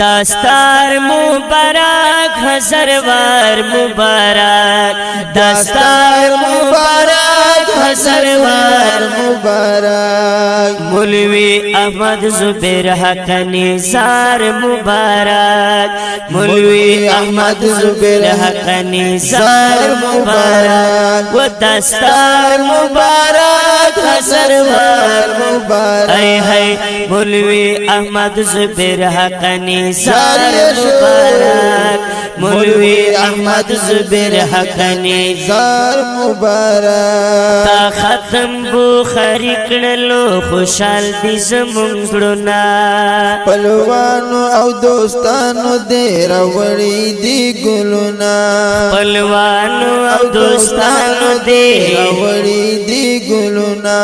دستار مبارک سرور مبارک دستار مبارک سرور مبارک مولوی احمد زبیر حق نثار مبارک مولوی احمد زبیر حق نثار مبارک و دستار مبارک سرور مبارک ای ہے مولوی احمد زبیر حق نثار مبارک مولوی احمد زبیر حق نثار مبارک تا ختم بخاری کړلو خوشحال دي زمونږ زړونه پلوانو او دوستانو دې راوړي دي ګلونه پلوانو او دوستانو دې راوړي دي ګلونه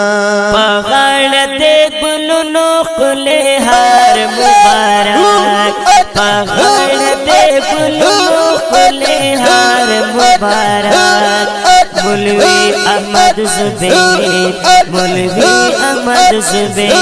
په غاړه دې ګلونو ښکلی هار مبارک په غاړه دې ګلونو ښکلی هار مبارک مولوی احمد زبیر مولوی احمد زبیر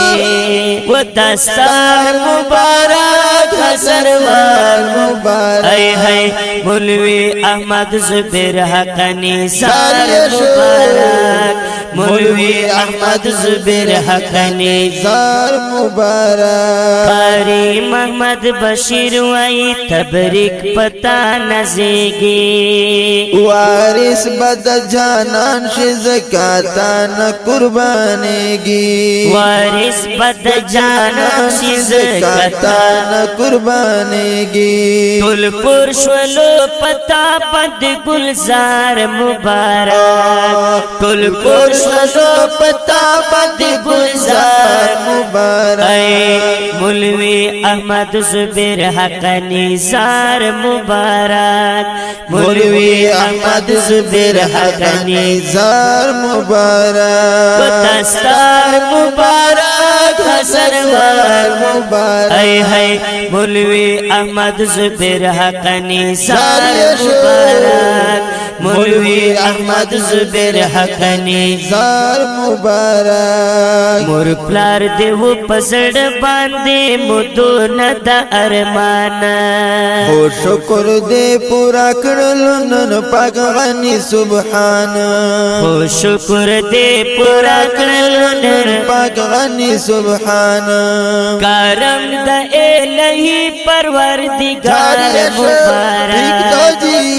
و دستار مبارک سرور مبارک ای ہے مولوی احمد زبیر حق نثار مبارک مولوی احمد زبیر حق نثار مبارک قاری محمد بشیر وای تبریک پتا نزیگی وارث بد جانان شي زکاتان قربانيږي وارث بد جانان شي زکاتان قربانيږي ټول پر شولو پتا پد گلزار مبارک ټول پر شولو پتا پد گلزار مبارک ای مولوی احمد زبیر حق نثار مبارک مولوی احمد زبیر حق نثار مبارک دستار مبارک سرور مبارک ای ہے مولوی احمد زبیر حق نثار مبارک مولوی احمد زبیر حق نثار مبارک مور پلار دیو پسړ باندې مودو ند ارمان او شکر دې پورا کړل نن پاک غني سبحان او شکر دې پورا کړل نن پاک غني سبحان کرم د الہی پروردگار مبارک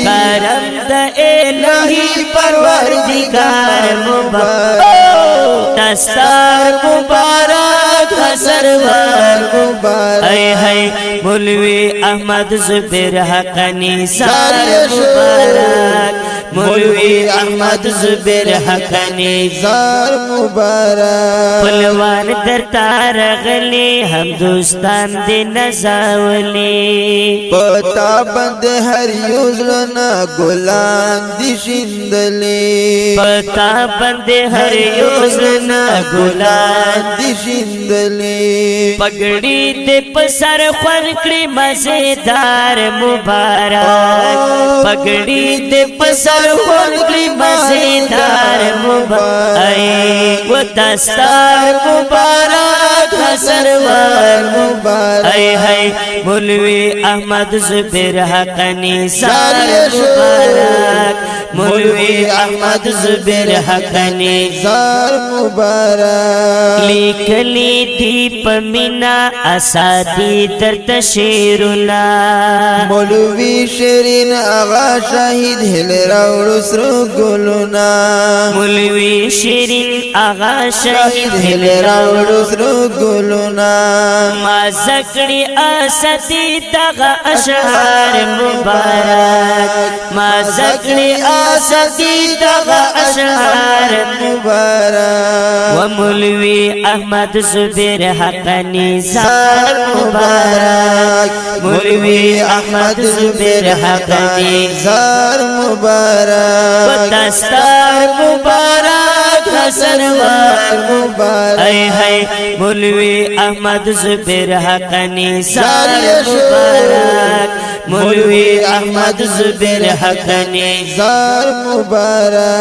کرم د الہی پروردگار مبارک دستار مبارک سرور مبارک ای ہے مولوی احمد زبیر حق نثار مبارک مولوی احمد زبیر حق نثار مبارک پلوان در تارغلی هم دوستان دی نزاولی پتا بند هر یوزلنا گلان دی شندلی پتا بند هر یوزلنا گلان دی شندلی پگڑی دی پسر خلقی مزیدار مبارک پگڑی دی پسر خلقی مزیدار مبارک و دستار مبارک سرور مبارک ای ہے مولوی احمد زبیر حق نثار مبارک مولوی احمد زبیر حق نثار مبارک لیکلی دی پمینا اسادی در تشیرنا مولوی شیرین آغا شاہد ہل راوڑ سرو گلونا مولوی شیرین آغا شاہد ہل راوڑ سرو گلونا ما زکڑی اسدی دغا اشعار مبارک ما زکڑی اسدی دغا اشعار مبارک و مولوی احمد زبیر حق نثار مبارک مولوی احمد زبیر حق نثار مبارک و دستار مبارک سرور مبارک ای ہے مولوی احمد زبیر حق نثار مبارک مولوی احمد زبیر حق نثار مبارک